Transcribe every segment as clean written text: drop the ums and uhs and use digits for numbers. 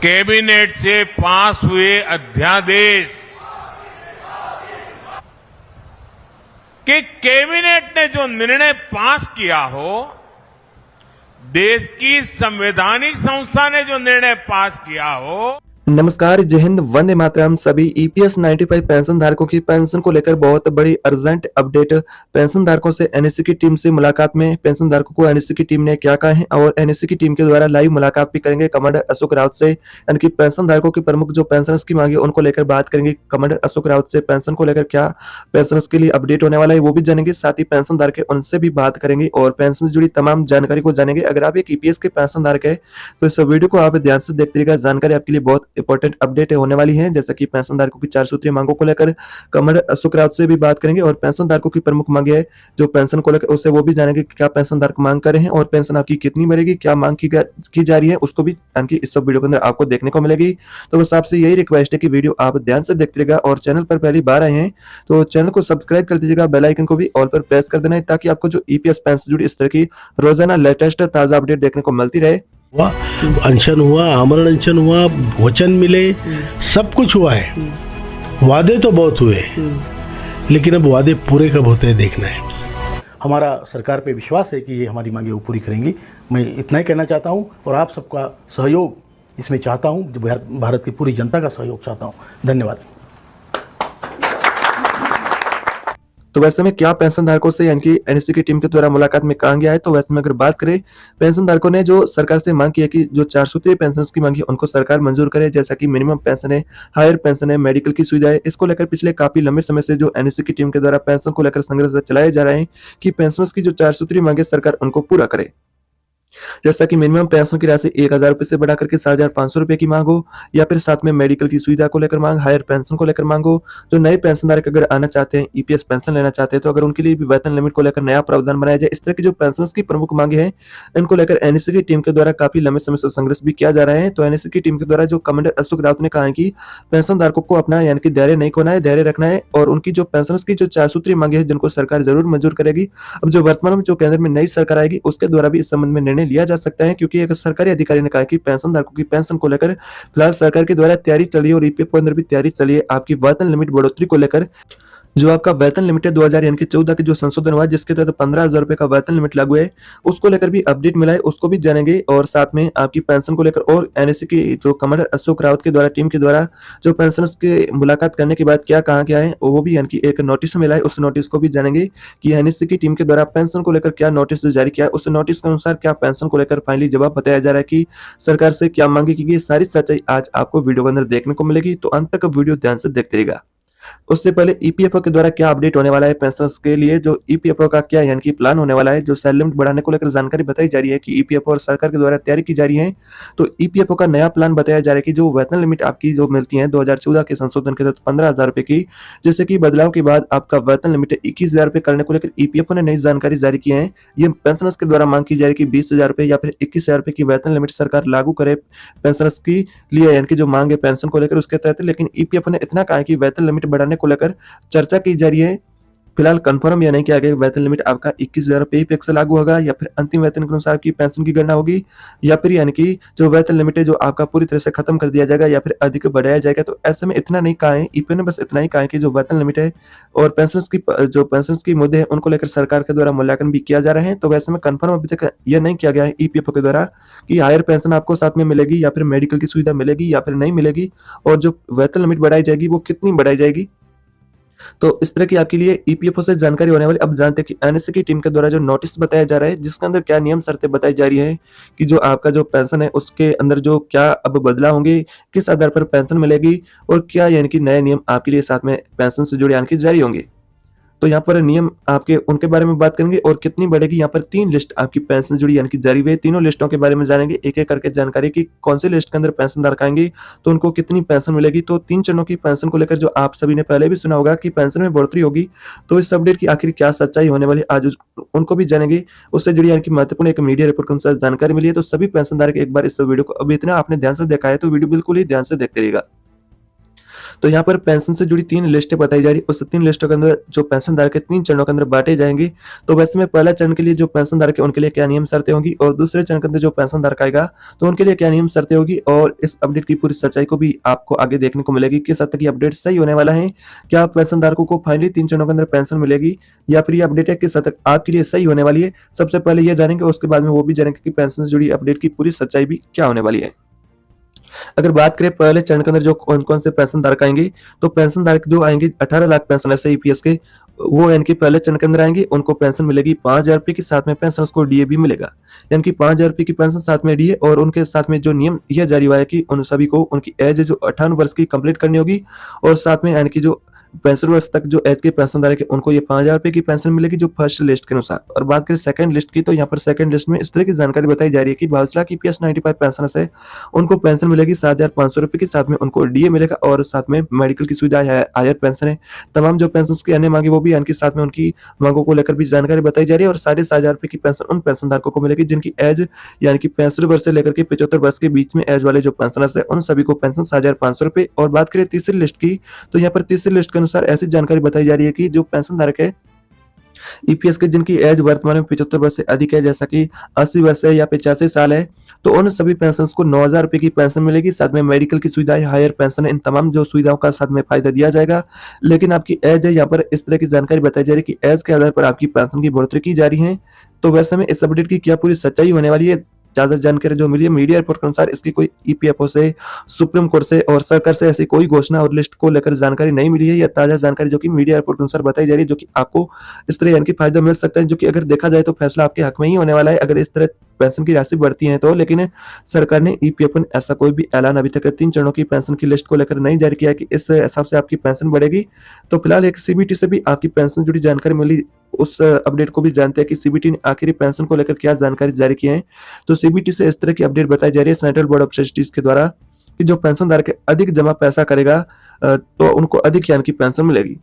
Cabinet से पास हुए अध्यादेश कि कैबिनेट ने जो निर्णय पास किया हो, देश की संवैधानिक संस्था ने जो निर्णय पास किया हो। नमस्कार, जय हिंद, वंदे मातरम। सभी ईपीएस 95 पेंशन धारकों की पेंशन को लेकर बहुत बड़ी अर्जेंट अपडेट। पेंशन धारकों से एनएससी की टीम से मुलाकात में पेंशन धारकों को एनएससी की टीम ने क्या कहा है और एनएससी की टीम के द्वारा लाइव मुलाकात भी करेंगे कमांडर अशोक राउत से। यानी कि पेंशन धारकों की प्रमुख जो पेंशनर्स की मांगे उनको लेकर बात करेंगे कमांडर अशोक राउत से। पेंशन को लेकर क्या पेंशनर्स के लिए अपडेट होने वाला है वो भी जानेंगे, साथ ही पेंशन धारक है उनसे भी बात करेंगे और पेंशन से जुड़ी तमाम जानकारी को जानेंगे। अगर आप एक ईपीएस के पेंशन धारक है तो इस वीडियो को आप ध्यान से देखते रहिएगा। जानकारी आपके लिए बहुत इंपॉर्टेंट अपडेट होने वाली है। जैसा कि पेंशन धारकों की 4 सूत्रीय मांगों को लेकर कमांडर अशोक राउत से भी बात करेंगे और पेंशन धारकों की प्रमुख मांगे है जो पेंशन को लेकर उससे वो भी जानेंगे कि क्या पेंशन धारक मांग कर रहे हैं और पेंशन आपकी कितनी बढ़ेगी, क्या मांग की जा रही है, उसको भी इस सब वीडियो के अंदर आपको देखने को मिलेगी। तो बस आपसे यही रिक्वेस्ट है कि वीडियो आप ध्यान से देखते रहिएगा और चैनल पर पहली बार आए हैं तो चैनल को सब्सक्राइब कर दीजिएगा, बेल आइकन को भी ऑल पर प्रेस कर देना है ताकि आपको जो ईपीएस पेंशन जुड़ी इस तरह की रोजाना लेटेस्ट ताजा अपडेट देखने को मिलती रहे। हुआ, अनशन हुआ, आमरण अनशन हुआ, वचन मिले, सब कुछ हुआ है। वादे तो बहुत हुए लेकिन अब वादे पूरे कब होते हैं देखना है। हमारा सरकार पे विश्वास है कि ये हमारी मांगे वो पूरी करेंगी। मैं इतना ही कहना चाहता हूँ और आप सबका सहयोग इसमें चाहता हूँ, जो भारत की पूरी जनता का सहयोग चाहता हूँ। धन्यवाद। तो वैसे में क्या पेंशन धारकों से यानी कि एनएससी की टीम के द्वारा मुलाकात में कहा गया है, तो वैसे में अगर बात करें पेंशन धारकों ने जो सरकार से मांग की है कि जो 4 सूत्रीय पेंशन की मांगी उनको सरकार मंजूर करे, जैसा कि मिनिमम पेंशन है, हायर पेंशन है, मेडिकल की सुविधा है। इसको लेकर पिछले काफी लंबे समय से जो एनएससी की टीम के द्वारा पेंशन को लेकर संघर्ष चलाए जा रहे हैं कि पेंशनर्स की जो 4 सूत्रीय मांगे सरकार उनको पूरा करे। जैसा कि मिनिमम पेंशन की राशि 1000 रुपए से बढ़ा करके 7500 रुपए की मांग हो, या फिर साथ में मेडिकल की सुविधा को लेकर मांग, हायर पेंशन को लेकर मांग हो। जो नए पेंशनधारक अगर आना चाहते हैं, ईपीएस पेंशन लेना चाहते हैं, तो अगर उनके लिए भी वेतन लिमिट को लेकर नया प्रावधान बनाया जाए। इस तरह की जो पेंशनर्स की प्रमुख मांगे हैं इनको लेकर एनएससी की टीम के द्वारा काफी लंबे समय से संघर्ष भी किया जा रहा है। तो एनएससी की टीम के द्वारा जो कमांडर अशोक राउत ने कहा है कि पेंशन धारकों को अपना यानी कि धैर्य नहीं खोना है, धैर्य रखना है और उनकी जो पेंशनर्स की जो 4 सूत्रीय मांगे हैं जिनको सरकार जरूर मंजूर करेगी। अब जो वर्तमान में जो केंद्र में नई सरकार आएगी उसके द्वारा भी इस संबंध में निर्णय लिया जा सकता है, क्योंकि एक सरकारी अधिकारी ने कहा कि पेंशन धारकों की पेंशन को लेकर फिलहाल सरकार के द्वारा तैयारी चल रही है और ईपीएफ के अंदर भी तैयारी चली है आपकी वेतन लिमिट बढ़ोतरी को लेकर। जो आपका वेतन लिमिट है 2000 यानी कि 14 की जो संशोधन हुआ जिसके तहत 15,000 रुपए का वेतन लिमिट लागू है, उसको लेकर भी अपडेट मिला है, उसको भी जानेंगे। और साथ में आपकी पेंशन को लेकर और एनएससी की जो कमांडर अशोक राउत के द्वारा टीम के द्वारा जो पेंशनर्स के मुलाकात करने के बाद क्या कहा गया है वो भी यानी कि एक नोटिस मिला है, उस नोटिस को भी जानेंगे कि एनएससी की टीम के द्वारा पेंशन को लेकर क्या नोटिस जारी किया है, उस नोटिस के अनुसार क्या पेंशन को लेकर फाइनली जवाब बताया जा रहा है कि सरकार से क्या मांगी की गई। सारी सच्चाई आज आपको वीडियो के अंदर देखने को मिलेगी, तो अंत तक वीडियो ध्यान से देखते रहिएगा। उससे पहले ईपीएफओ के द्वारा क्या अपडेट होने वाला है पेंशनर्स के लिए, जो ईपीएफओ का क्या यानी कि प्लान होने वाला है, जो सैलरी लिमिट बढ़ाने को लेकर जानकारी बताई जा रही है कि ईपीएफओ और सरकार के द्वारा तैयारी की जा रही है। तो ईपीएफओ का नया प्लान बताया जा रहा है कि जो वेतन लिमिट आपकी जो मिलती है 2014 के संशोधन के तहत 15,000 रुपए की, जैसे कि बदलाव के बाद आपका वेतन लिमिट 21,000 रुपए करने को लेकर ईपीएफओ ने नई जानकारी जारी की है। ये पेंशनर्स के द्वारा मांग की जा रही है कि 20,000 रुपए या फिर 21,000 रुपए की वेतन लिमिट सरकार लागू करे पेंशनर्स की लिए, यानी कि जो मांग है पेंशन को लेकर उसके तहत। लेकिन ईपीएफओ ने इतना कहा कि वेतन लिमिट बढ़ाने को लेकर चर्चा की जा रही है। फिलहाल कंफर्म यह नहीं किया गया वेतन लिमिट आपका 21,000 रुपए ही फिक्स लागू होगा या फिर अंतिम वेतन के अनुसार की पेंशन की गणना होगी, या फिर यानी कि जो वेतन लिमिट है जो आपका पूरी तरह से खत्म कर दिया जाएगा या फिर अधिक बढ़ाया जाएगा। तो ऐसे में इतना नहीं कहा है ईपीएफओ ने, बस इतना ही कहा है कि जो वेतन लिमिट है और पेंशनर्स की मुद्दे हैं उनको लेकर सरकार के द्वारा मूल्यांकन भी किया जा रहा है। तो वैसे में कंफर्म अभी तक यह नहीं किया गया है ईपीएफओ के द्वारा कि हायर पेंशन आपको साथ में मिलेगी या फिर मेडिकल की सुविधा मिलेगी या फिर नहीं मिलेगी, और जो वेतन लिमिट बढ़ाई जाएगी वो कितनी बढ़ाई जाएगी। तो इस तरह की आपके लिए ईपीएफओ से जानकारी होने वाली। अब जानते हैं कि एनएससी की टीम के द्वारा जो नोटिस बताया जा रहा है जिसके अंदर क्या नियम शर्तें बताई जा रही है कि जो आपका जो पेंशन है उसके अंदर जो क्या अब बदलाव होंगे, किस आधार पर पेंशन मिलेगी और क्या यानी कि नए नियम आपके लिए साथ में पेंशन से जुड़े यानी कि जारी होंगे। तो यहाँ पर नियम आपके उनके बारे में बात करेंगे और कितनी बढ़ेगी। यहाँ पर 3 लिस्ट आपकी पेंशन जुड़ी यानी कि जारी हुई, तीनों लिस्टों के बारे में जानेंगे एक एक करके जानकारी की कौन सी लिस्ट के अंदर पेंशन धारक आएंगे तो उनको कितनी पेंशन मिलेगी। तो 3 चरणों की पेंशन को लेकर जो आप सभी ने पहले भी सुना होगा कि पेंशन में बढ़ोतरी होगी, तो इस अपडेट की आखिर क्या सच्चाई होने वाली आज उनको भी जानेंगे। उससे जुड़ी यानी कि महत्वपूर्ण एक मीडिया रिपोर्ट के अनुसार जानकारी मिली है। तो सभी पेंशन धारक एक बार इस वीडियो को अभी इतना आपने ध्यान से देखा है तो वीडियो बिल्कुल ही ध्यान से देखते रहिएगा। तो यहाँ पर पेंशन से जुड़ी 3 लिस्टें बताई जा रही है। उस 3 लिस्टों के अंदर जो पेंशनधारक के 3 चरणों के अंदर बाँटे जाएँगे। तो वैसे में पहला चरण के लिए जो पेंशनधारक है उनके लिए क्या नियम शर्तें होंगी और दूसरे चरण के अंदर जो पेंशनधारक आएगा तो उनके लिए क्या नियम शर्तें होगी और इस अपडेट की पूरी सच्चाई को भी आपको आगे देखने को मिलेगी। किस हद तक ये अपडेट सही होने वाला है? क्या पेंशनधारकों को फाइनली 3 चरणों के अंदर पेंशन मिलेगी या फिर ये अपडेट है किस हद तक आपके लिए सही होने वाली है? सबसे पहले ये जानेंगे, उसके बाद में वो भी जानेंगे कि पेंशन से जुड़ी अपडेट की पूरी सच्चाई भी क्या होने वाली है। अगर बात करें पहले चरण के अंदर जो कौन-कौन से पेंशनधारक आएंगे, तो पेंशनधारक जो आएंगे 18 लाख पेंशन ऐसे ईपीएस के, वो यानी कि पहले चरण के अंदर आएंगे। उनको पेंशन मिलेगी 5,000 रुपए की, साथ में पेंशन उसको डीए भी मिलेगा। यानी कि 5,000 रुपए की पेंशन साथ में डीए, और उनके साथ में जो नियम यह जारी हुआ है कि उन सभी को उनकी एज जो 58 वर्ष की कंप्लीट करनी होगी और साथ में यानी कि जो 65 वर्ष तक जो एज के पेंशनधारक है उनको ये 5,000 रुपए की पेंशन मिलेगी जो फर्स्ट लिस्ट के अनुसार। और बात करें सेकंड लिस्ट की, तो यहाँ पर सेकंड लिस्ट में इस तरह की जानकारी बताई जा रही है कि 22 लाख ईपीएस 95 पेंशनर्स है, उनको पेंशन मिलेगी 7,500 रुपए की, साथ में उनको डीए मिलेगा और साथ में मेडिकल की सुविधा है, हायर पेंशन है। तमाम जो पेंशन की अन्य मांगे वो भी यानी कि साथ में उनकी मांगों को लेकर भी जानकारी बताई जा रही है। और 7,500 रुपए की पेंशन उन पेंशनधारकों को मिलेगी जिनकी एज यानी कि 65 वर्ष से लेकर के 75 वर्ष के बीच में एज वाले जो पेंशनर्स है उन सभी को पेंशन 7,500 रुपए। और बात करें तीसरी लिस्ट की, तो यहाँ पर तीसरी लिस्ट के अनुसार ऐसी जानकारी बताई जा रही है कि जो पेंशनधारक है ईपीएस के जिनकी एज वर्तमान में 75 वर्ष से अधिक है, जैसा कि 80 वर्ष है या 85 साल है, तो उन सभी पेंशनर्स को 9,000 रुपए की पेंशन मिलेगी। साथ में मेडिकल की सुविधाएं, हायर पेंशन, इन तमाम जो सुविधाओं का साथ में फायदा दिया जाएगा। लेकिन आपकी एज है, यहाँ पर इस तरह की जानकारी बताई जा रही है कि एज के आधार पर आपकी पेंशन की बढ़ोतरी की जा रही है। तो वैसे में इस अपडेट की क्या पूरी सच्चाई होने वाली है? ज्यादा जानकारी जो मिली है मीडिया रिपोर्ट के अनुसार, इसकी कोई ईपीएफओ से, सुप्रीम कोर्ट से और सरकार से ऐसी कोई घोषणा और लिस्ट को लेकर जानकारी नहीं मिली है। यह ताजा जानकारी जो कि मीडिया रिपोर्ट के अनुसार बताई जा रही है, जो कि आपको इस तरह यानी कि फायदा मिल सकता है, जो कि अगर देखा जाए तो फैसला आपके हक में ही होने वाला है अगर इस तरह पेंशन की राशि बढ़ती है तो। लेकिन सरकार ने ईपीएफओ ने ऐसा कोई भी ऐलान अभी तक 3 चरणों की पेंशन की लिस्ट को लेकर नहीं जारी किया है कि इस हिसाब से आपकी पेंशन बढ़ेगी। तो फिलहाल एक सीबीटी से भी आपकी पेंशन से जुड़ी जानकारी मिली, उस अपडेट को भी जानते हैं कि सीबीटी ने आखिरी पेंशन को लेकर क्या जानकारी जारी की है। तो सीबीटी से इस तरह की अपडेट बताई जा रही है सेंट्रल बोर्ड ऑफ ट्रस्टीज के द्वारा कि जो पेंशनधारक अधिक जमा पैसा करेगा तो उनको अधिक यानी कि पेंशन मिलेगी।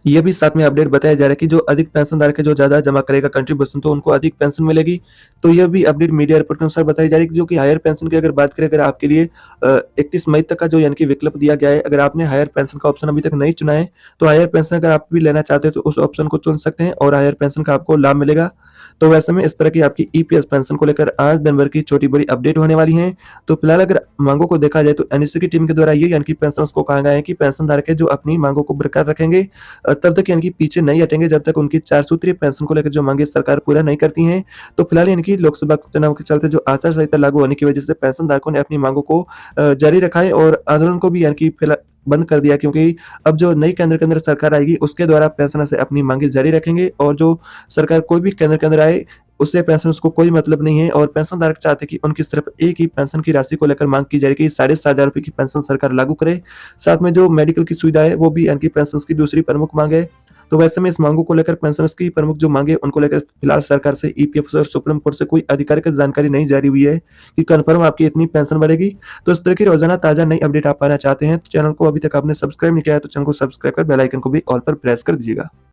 ये भी साथ में अपडेट बताया जा रहा है कि जो अधिक पेंशनधारक है, जो ज्यादा जमा करेगा कंट्रीब्यूशन, तो उनको अधिक पेंशन मिलेगी। तो यह भी अपडेट मीडिया रिपोर्ट के अनुसार बताई जा रही है कि जो कि हायर पेंशन की अगर बात करें, अगर आपके लिए 31 मई तक का जो यानी कि विकल्प दिया गया है, अगर आपने हायर पेंशन का ऑप्शन अभी तक नहीं चुना है तो हायर पेंशन अगर आप भी लेना चाहते हैं तो उस ऑप्शन को चुन सकते हैं और हायर पेंशन का आपको लाभ मिलेगा। तो वैसे में इस तरह की आपकी ईपीएस पेंशन को लेकर आज दिन भर की छोटी बड़ी अपडेट होने वाली है। तो फिलहाल अगर मांगों को देखा जाए तो एनएससी की टीम के द्वारा ये यानी कि पेंशनर्स को कहा गया है कि पेंशनधारक है जो अपनी मांगों को बरकरार रखेंगे तब तक यानी कि पीछे नहीं हटेंगे जब तक उनकी 4 सूत्रीय पेंशन को लेकर जो मांगे सरकार पूरा नहीं करती है। तो फिलहाल यानी कि लोकसभा चुनाव के चलते जो आचार संहिता लागू होने की वजह से पेंशनधारकों ने अपनी मांगों को जारी रखा है और आंदोलन को भी यानी कि फिलहाल बंद कर दिया, क्योंकि अब जो नई केंद्र के अंदर सरकार आएगी उसके द्वारा पेंशनर से अपनी मांगे जारी रखेंगे और जो सरकार कोई भी केंद्र के अंदर आए उससे पेंशनर्स को कोई मतलब नहीं है। और पेंशनधारक चाहते कि उनकी सिर्फ एक ही पेंशन की राशि को लेकर मांग की जा रही है कि 7,500 रुपए की पेंशन सरकार लागू करे। साथ में जो मेडिकल की सुविधा है वो भी यानी कि पेंशनर्स की दूसरी प्रमुख मांग है। तो वैसे में इस मांगों को लेकर पेंशनर्स की प्रमुख जो मांगे उनको लेकर फिलहाल सरकार से ईपीएफओ और सुप्रीम कोर्ट से कोई आधिकारिक जानकारी नहीं जारी हुई है कि कंफर्म आपकी इतनी पेंशन बढ़ेगी। तो इस तरह की रोजाना ताजा नई अपडेट आप पाना चाहते हैं तो चैनल को अभी तक आपने सब्सक्राइब नहीं किया है तो चैनल को सब्सक्राइब कर बेल आइकन को भी ऑल पर प्रेस कर दीजिएगा।